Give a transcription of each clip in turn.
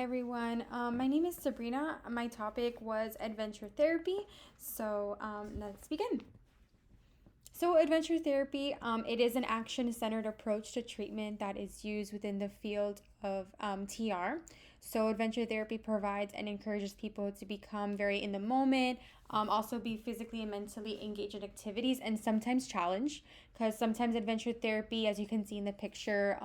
everyone. My name is Sabrina. My topic was adventure therapy. Let's begin. So, adventure therapy, it is an action-centered approach to treatment that is used within the field of TR. So, adventure therapy provides and encourages people to become very in the moment, also be physically and mentally engaged in activities, and sometimes challenge. Because sometimes adventure therapy, as you can see in the picture,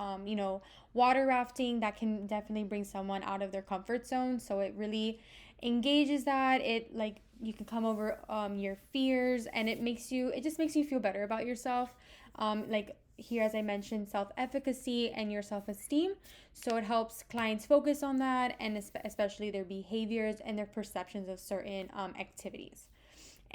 water rafting, that can definitely bring someone out of their comfort zone. So, it really engages that. It like you can come over your fears, and it just makes you feel better about yourself. Like here, as I mentioned, self-efficacy and your self-esteem. So it helps clients focus on that, and especially their behaviors and their perceptions of certain activities.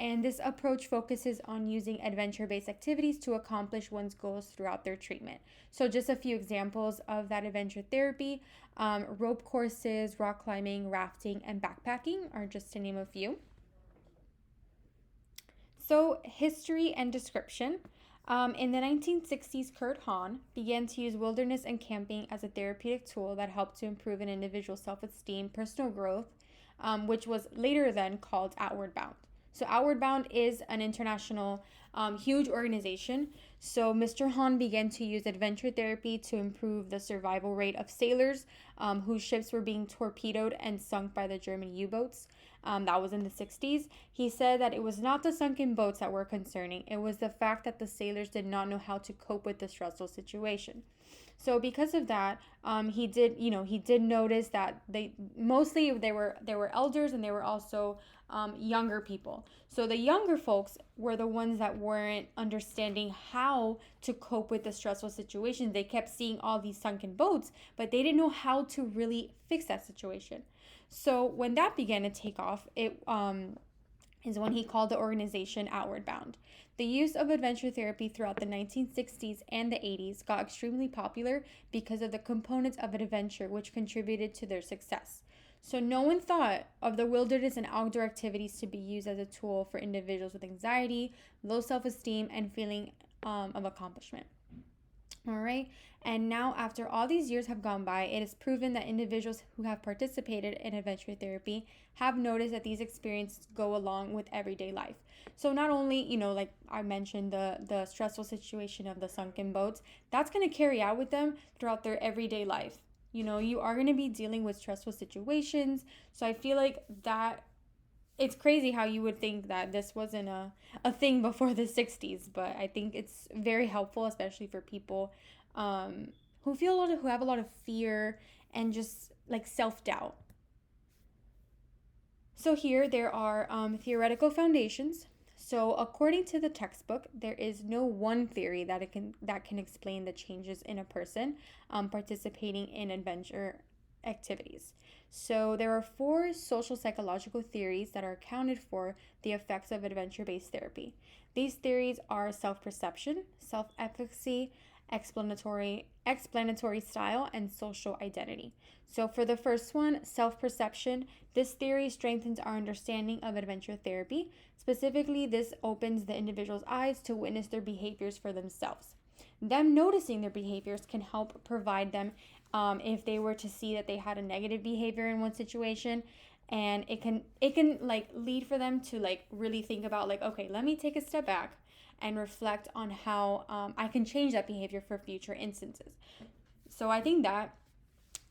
And this approach focuses on using adventure based activities to accomplish one's goals throughout their treatment. So, just a few examples of that adventure therapy: rope courses, rock climbing, rafting, and backpacking are just to name a few. So, history and description. In the 1960s, Kurt Hahn began to use wilderness and camping as a therapeutic tool that helped to improve an individual's self esteem, personal growth, which was later then called Outward Bound. So, Outward Bound is an international, huge organization. So, Mr. Hahn began to use adventure therapy to improve the survival rate of sailors whose ships were being torpedoed and sunk by the German U boats. That was in the 60s. He said that it was not the sunken boats that were concerning, it was the fact that the sailors did not know how to cope with the stressful situation. So because of that, he did notice that they were elders, and they were also younger people. So the younger folks were the ones that weren't understanding how to cope with the stressful situation. They kept seeing all these sunken boats, but they didn't know how to really fix that situation. So when that began to take off, it is when he called the organization Outward Bound. The use of adventure therapy throughout the 1960s and the 80s got extremely popular because of the components of an adventure which contributed to their success. So no one thought of the wilderness and outdoor activities to be used as a tool for individuals with anxiety, low self-esteem, and feeling of accomplishment. All right. And now, after all these years have gone by, it is proven that individuals who have participated in adventure therapy have noticed that these experiences go along with everyday life. So not only, like I mentioned, the stressful situation of the sunken boats, that's going to carry out with them throughout their everyday life. You are going to be dealing with stressful situations. So I feel like that it's crazy how you would think that this wasn't a thing before the 60s, but I think it's very helpful, especially for people who have a lot of fear and just like self-doubt. So here there are theoretical foundations. So according to the textbook, there is no one theory that can explain the changes in a person participating in adventure activities. So there are four social psychological theories that are accounted for the effects of adventure-based therapy. These theories are self-perception, self-efficacy, explanatory style, and social identity. So for the first one, self-perception, this theory strengthens our understanding of adventure therapy. Specifically, this opens the individual's eyes to witness their behaviors for themselves. Them noticing their behaviors can help provide them, if they were to see that they had a negative behavior in one situation, and it can like lead for them to like really think about like, okay, let me take a step back and reflect on how I can change that behavior for future instances. So I think that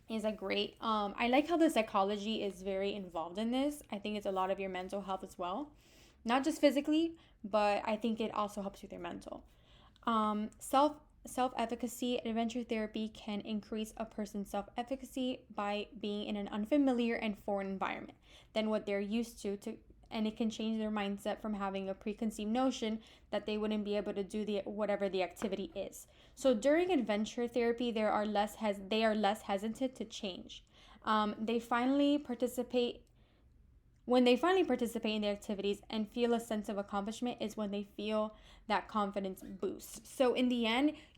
is a great I like how the psychology is very involved in this. I think it's a lot of your mental health as well, not just physically, but I think it also helps with your mental. Self-efficacy. Adventure therapy can increase a person's self-efficacy by being in an unfamiliar and foreign environment than what they're used to, and it can change their mindset from having a preconceived notion that they wouldn't be able to do whatever the activity is. So during adventure therapy, they are less hesitant to change. They finally participate When they finally participate in the activities and feel a sense of accomplishment is when they feel that confidence boost. So in the end, if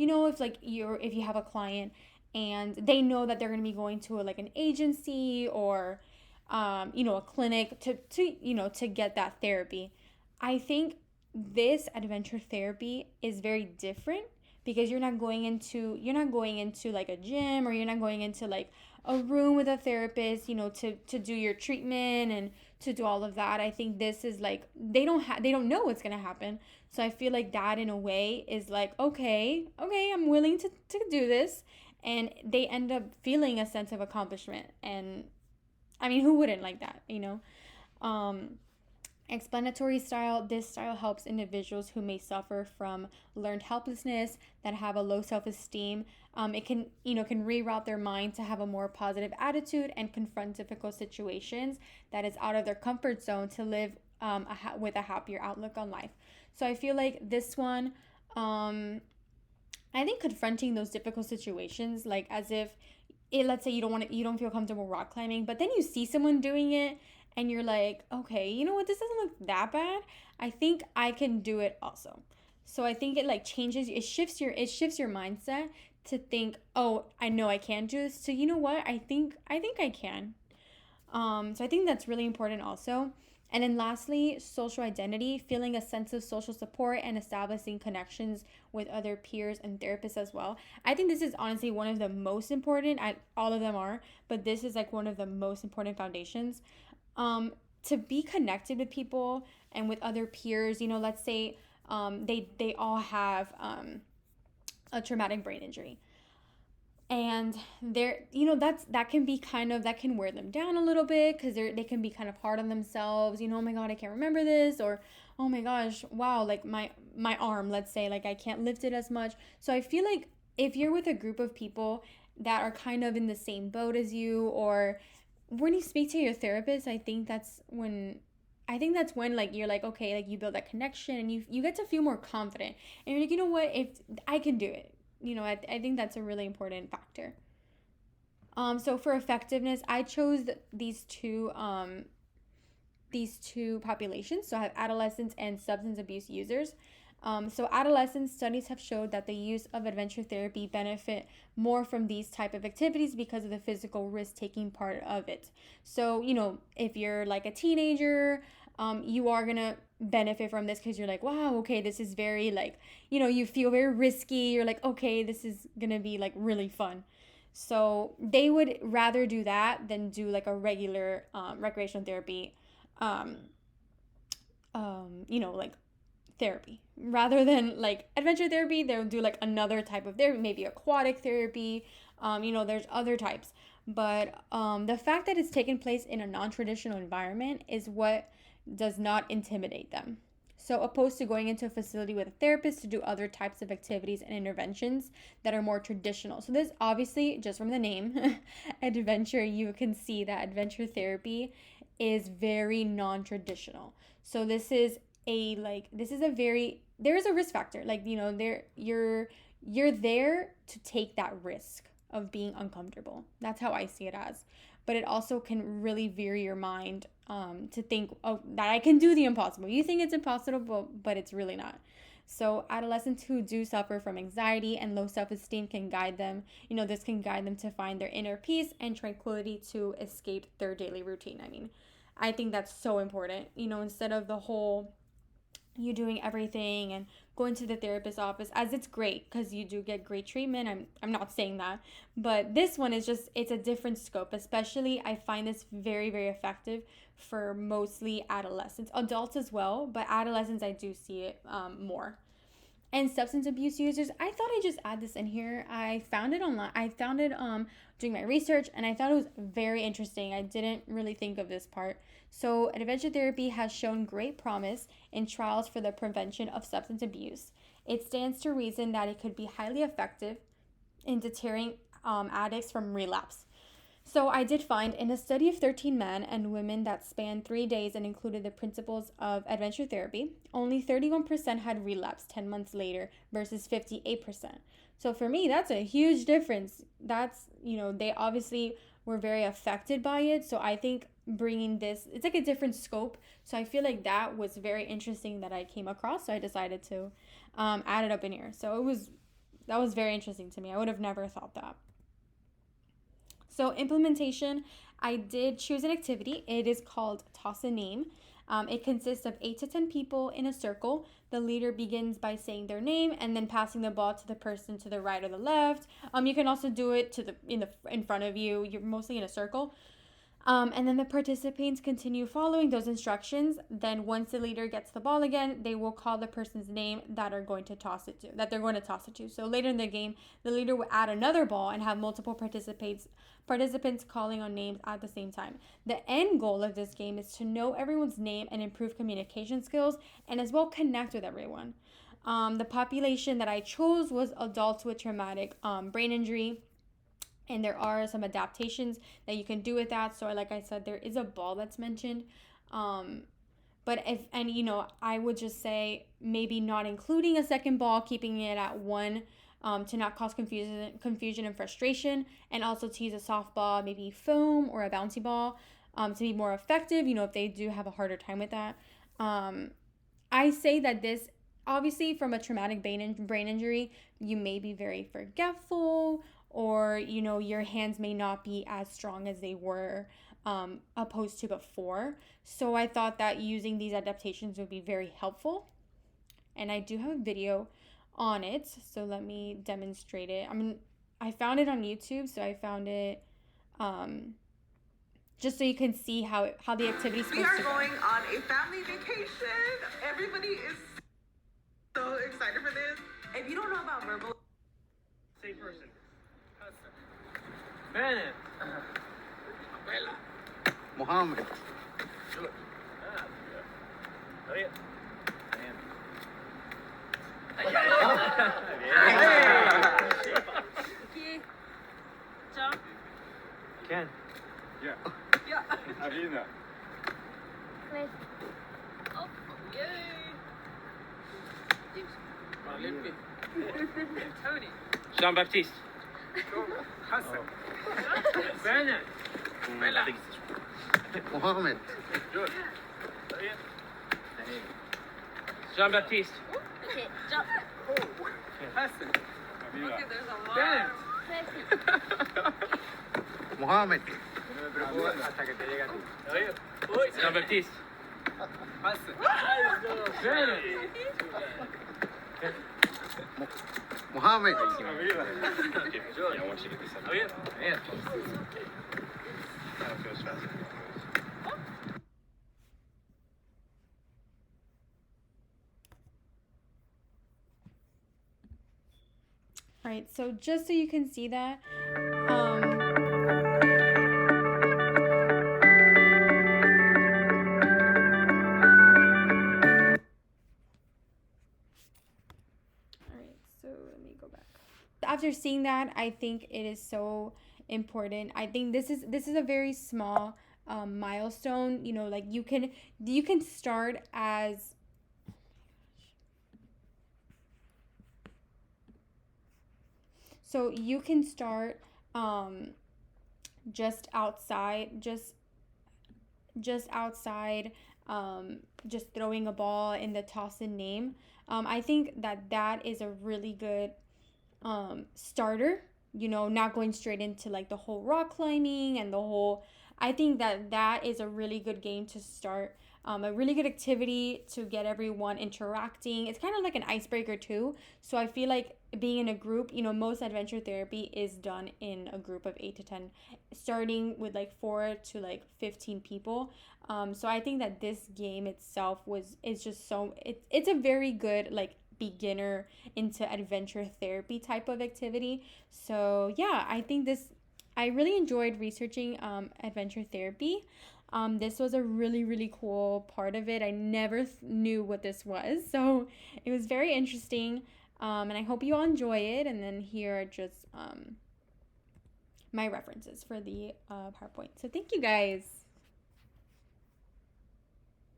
you have a client and they know that they're going to be going to an agency or a clinic to get that therapy, I think this adventure therapy is very different because you're not going into like a gym, or you're not going into like a room with a therapist, to do your treatment and to do all of that. I think this is like they don't know what's gonna happen. So I feel like that in a way is like, okay, I'm willing to do this. And they end up feeling a sense of accomplishment. And I mean, who wouldn't like that? Um, Explanatory style. This style helps individuals who may suffer from learned helplessness, that have a low self-esteem. It can reroute their mind to have a more positive attitude and confront difficult situations that is out of their comfort zone to live with a happier outlook on life. So I feel like this one, I think confronting those difficult situations, like as if let's say you don't feel comfortable rock climbing, but then you see someone doing it and you're like, okay, you know what, this doesn't look that bad. I think I can do it also. So I think it like changes, it shifts your mindset to think, oh, I know I can do this. So you know what, I think I can. So I think that's really important also. And then lastly, social identity, feeling a sense of social support and establishing connections with other peers and therapists as well. I think this is honestly one of the most important. All of them are, but this is like one of the most important foundations. To be connected with people and with other peers. Let's say they all have a traumatic brain injury, and that can be that can wear them down a little bit, because they can be kind of hard on themselves. Oh my god, I can't remember this, or oh my gosh, wow, like my arm, let's say, like I can't lift it as much. So I feel like if you're with a group of people that are kind of in the same boat as you, or when you speak to your therapist, I think that's when like you're like, okay, like you build that connection and you get to feel more confident, and you're like, you know what, if I can do it. I think that's a really important factor. So for effectiveness, I chose these two populations. So I have adolescents and substance abuse users. So adolescent studies have showed that the use of adventure therapy benefit more from these type of activities because of the physical risk taking part of it. So if you're like a teenager, you are gonna benefit from this because you're like, wow, okay, this is very like, you feel very risky. You're like, okay, this is gonna be like really fun. So they would rather do that than do like a regular recreational therapy, um, like therapy. Rather than like adventure therapy, they'll do like another type of therapy, maybe aquatic therapy. There's other types. But the fact that it's taken place in a non traditional environment is what does not intimidate them. So, opposed to going into a facility with a therapist to do other types of activities and interventions that are more traditional. So, this obviously, just from the name, adventure, you can see that adventure therapy is very non traditional. So, there is a risk factor. Like, you're there to take that risk of being uncomfortable. That's how I see it as. But it also can really veer your mind to think, oh, that I can do the impossible. You think it's impossible, but it's really not. So adolescents who do suffer from anxiety and low self-esteem can guide them. This can guide them to find their inner peace and tranquility to escape their daily routine. I mean, I think that's so important. Instead of the whole you doing everything and going to the therapist office, as it's great because you do get great treatment. I'm not saying that, but this one is just, it's a different scope. Especially I find this very, very effective for mostly adolescents, adults as well, but adolescents I do see it more. And substance abuse users, I thought I'd just add this in here. I found it online. I found it doing my research, and I thought it was very interesting. I didn't really think of this part. So adventure therapy has shown great promise in trials for the prevention of substance abuse. It stands to reason that it could be highly effective in deterring addicts from relapse. So I did find in a study of 13 men and women that spanned 3 days and included the principles of adventure therapy, only 31% had relapsed 10 months later versus 58%. So for me, that's a huge difference. They obviously were very affected by it. So I think bringing this, it's like a different scope. So I feel like that was very interesting that I came across. So I decided to add it up in here. So that was very interesting to me. I would have never thought that. So implementation, I did choose an activity. It is called Toss a Name. It consists of 8 to 10 people in a circle. The leader begins by saying their name and then passing the ball to the person to the right or the left. You can also do it in front of you. You're mostly in a circle. And then the participants continue following those instructions. Then once the leader gets the ball again, they will call the person's name that they're going to toss it to. So later in the game, the leader will add another ball and have multiple participants calling on names at the same time. The end goal of this game is to know everyone's name and improve communication skills and as well connect with everyone. The population that I chose was adults with traumatic brain injury. And there are some adaptations that you can do with that. So like I said, there is a ball that's mentioned. But I would just say maybe not including a second ball, keeping it at one, to not cause confusion and frustration, and also to use a softball, maybe foam or a bouncy ball, to be more effective, if they do have a harder time with that. I say that this, obviously from a traumatic brain injury, you may be very forgetful, or your hands may not be as strong as they were opposed to before. So I thought that using these adaptations would be very helpful, and I do have a video on it, so let me demonstrate it. I found it on YouTube, so I found it just so you can see how the activity is supposed to go. We are going on a family vacation. Everybody is so excited for this. If you don't know about verbal, same person. Bennett. Bella. Mohammed. Good. Oh, yeah. Ken. yeah. Avina. Oh, yay. Tony. Jean-Baptiste. Hassan. Bennett. Bella. Mohammed. Good. Jean-Baptiste. Okay, jump. Hassan. Avila. Okay, there's a lot. Bennett. Mohammed. Jean-Baptiste. Hassan. Bennett. Mohammed. Yeah, I want you to get this up. Oh, yeah. That goes fast. All right, so just so you can see that, after seeing that, I think it is so important. I think this is a very small milestone. Like you can start as you can start just outside, just throwing a ball in the toss and name. I think that is a really good starter, not going straight into like the whole rock climbing and the whole. I think that is a really good game to start, a really good activity to get everyone interacting. It's kind of like an icebreaker too. So I feel like being in a group, most adventure therapy is done in a group of 8 to 10, starting with like 4 to like 15 people. So I think that this game itself is just so, it's a very good like beginner into adventure therapy type of activity. So yeah, I really enjoyed researching adventure therapy. This was a really, really cool part of it. I never knew what this was, so it was very interesting, and I hope you all enjoy it. And then here are just my references for the PowerPoint. So thank you guys.